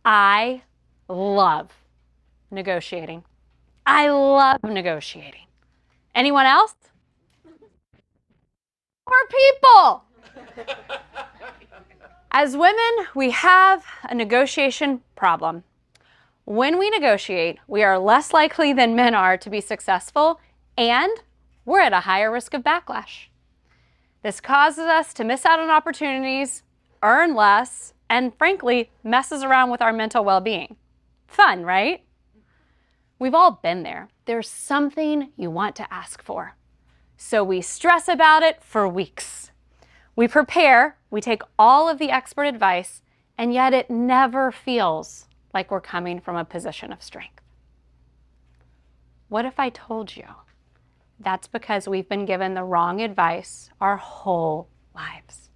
I love negotiating. I love negotiating. Anyone else? More people. As women, we have a negotiation problem. When we negotiate, we are less likely than men are to be successful, and we're at a higher risk of backlash. This causes us to miss out on opportunities, earn less, and frankly, messes around with our mental well-being. Fun, right? We've all been there. There's something you want to ask for. So we stress about it for weeks. We prepare, we take all of the expert advice, and yet it never feels like we're coming from a position of strength. What if I told you that's because we've been given the wrong advice our whole lives?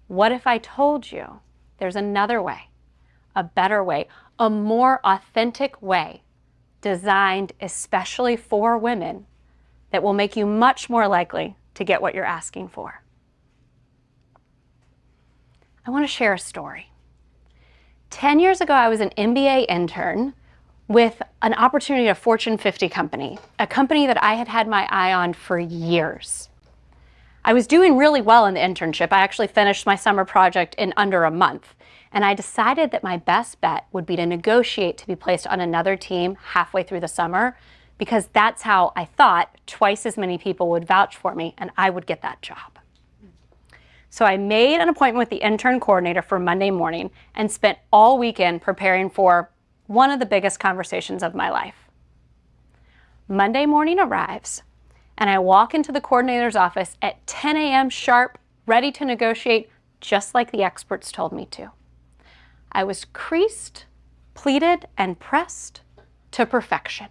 What if I told you there's another way, a better way, a more authentic way designed especially for women that will make you much more likely to get what you're asking for? I want to share a story. 10 years ago, I was an MBA intern with an opportunity at a Fortune 50 company, a company that I had had my eye on for years. I was doing really well in the internship. I actually finished my summer project in under a month, and I decided that my best bet would be to negotiate to be placed on another team halfway through the summer, because that's how I thought twice as many people would vouch for me and I would get that job. So I made an appointment with the intern coordinator for Monday morning and spent all weekend preparing for one of the biggest conversations of my life. Monday morning arrives, and I walk into the coordinator's office at 10 a.m. sharp, ready to negotiate just like the experts told me to. I was creased, pleated, and pressed to perfection.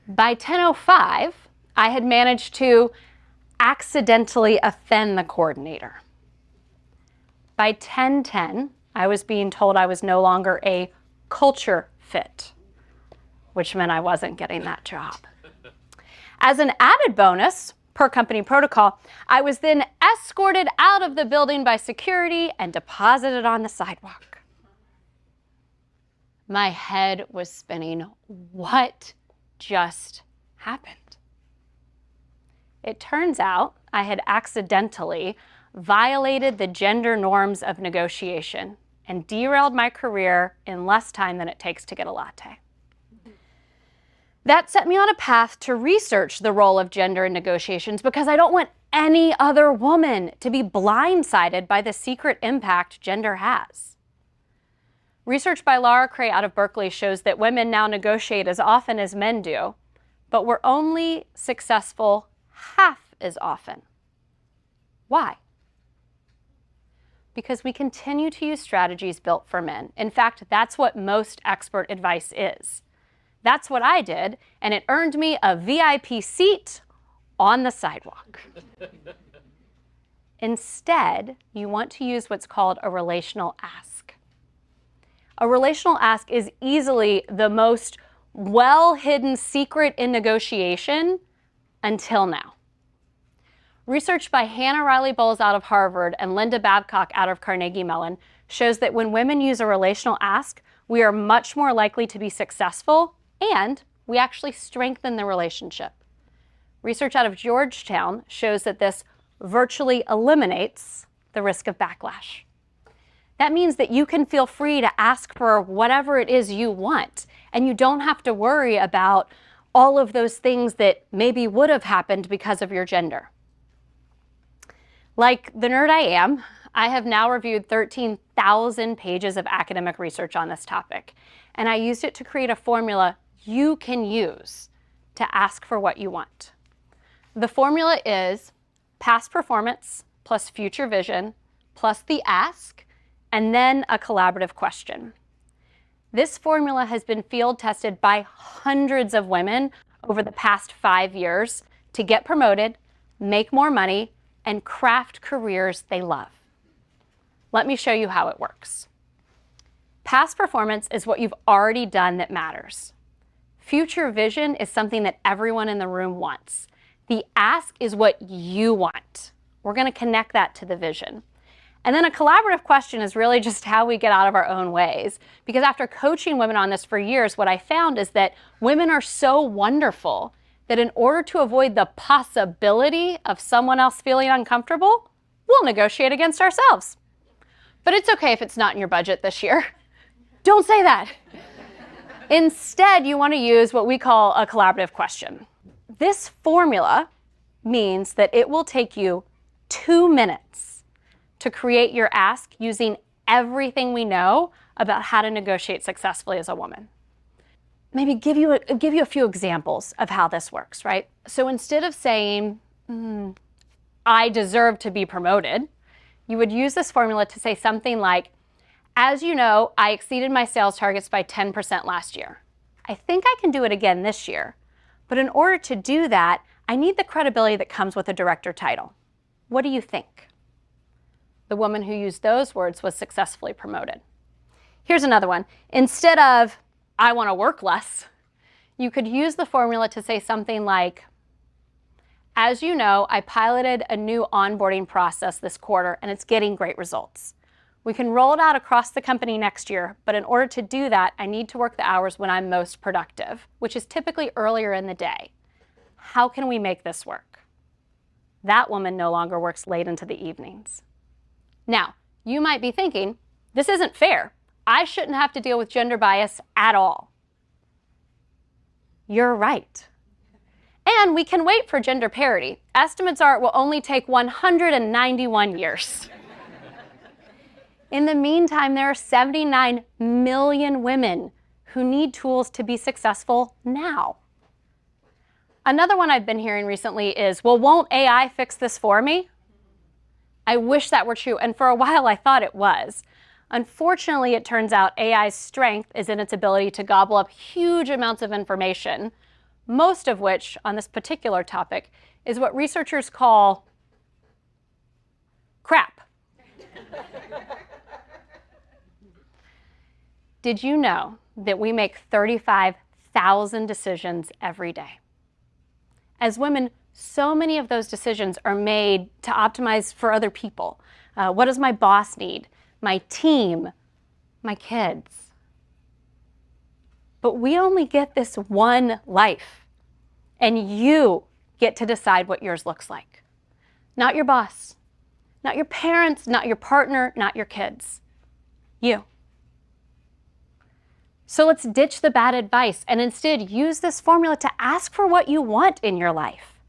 By 10:05, I had managed to accidentally offend the coordinator. By 10:10, I was being told I was no longer a culture fit, which meant I wasn't getting that job. As an added bonus, per company protocol, I was then escorted out of the building by security and deposited on the sidewalk. My head was spinning. What just happened? It turns out I had accidentally violated the gender norms of negotiation and derailed my career in less time than it takes to get a latte. That set me on a path to research the role of gender in negotiations, because I don't want any other woman to be blindsided by the secret impact gender has. Research by Laura Cray out of Berkeley shows that women now negotiate as often as men do, but we're only successful half as often. Why? Because we continue to use strategies built for men. In fact, that's what most expert advice is. That's what I did, and it earned me a VIP seat on the sidewalk. Instead, you want to use what's called a relational ask. A relational ask is easily the most well-hidden secret in negotiation until now. Research by Hannah Riley Bowles out of Harvard and Linda Babcock out of Carnegie Mellon shows that when women use a relational ask, we are much more likely to be successful, and we actually strengthen the relationship. Research out of Georgetown shows that this virtually eliminates the risk of backlash. That means that you can feel free to ask for whatever it is you want, and you don't have to worry about all of those things that maybe would have happened because of your gender. Like the nerd I am, I have now reviewed 13,000 pages of academic research on this topic, and I used it to create a formula you can use to ask for what you want. The formula is past performance plus future vision plus the ask, and then a collaborative question. This formula has been field tested by hundreds of women over the past 5 years to get promoted, make more money, and craft careers they love. Let me show you how it works. Past performance is what you've already done that matters. Future vision is something that everyone in the room wants. The ask is what you want. We're going to connect that to the vision. And then a collaborative question is really just how we get out of our own ways. Because after coaching women on this for years, what I found is that women are so wonderful that in order to avoid the possibility of someone else feeling uncomfortable, we'll negotiate against ourselves. But it's okay if it's not in your budget this year. Don't say that. Instead, you want to use what we call a collaborative question. This formula means that it will take you 2 minutes to create your ask using everything we know about how to negotiate successfully as a woman. Maybe give you a few examples of how this works, right? So instead of saying, I deserve to be promoted, you would use this formula to say something like, as you know, I exceeded my sales targets by 10% last year. I think I can do it again this year. But in order to do that, I need the credibility that comes with a director title. What do you think? The woman who used those words was successfully promoted. Here's another one. Instead of, I want to work less, you could use the formula to say something like, as you know, I piloted a new onboarding process this quarter and it's getting great results. We can roll it out across the company next year, but in order to do that, I need to work the hours when I'm most productive, which is typically earlier in the day. How can we make this work? That woman no longer works late into the evenings. Now, you might be thinking, this isn't fair. I shouldn't have to deal with gender bias at all. You're right. And we can wait for gender parity. Estimates are it will only take 191 years. In the meantime, there are 79 million women who need tools to be successful now. Another one I've been hearing recently is, well, won't AI fix this for me? I wish that were true, and for a while I thought it was. Unfortunately, it turns out AI's strength is in its ability to gobble up huge amounts of information, most of which, on this particular topic, is what researchers call crap. Did you know that we make 35,000 decisions every day? As women, so many of those decisions are made to optimize for other people. What does my boss need? My team, my kids. But we only get this one life, and you get to decide what yours looks like. Not your boss, not your parents, not your partner, not your kids. You. So let's ditch the bad advice and instead use this formula to ask for what you want in your life.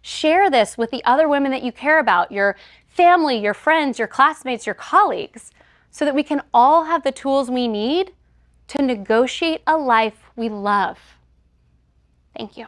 Share this with the other women that you care about, your family, your friends, your classmates, your colleagues, so that we can all have the tools we need to negotiate a life we love. Thank you.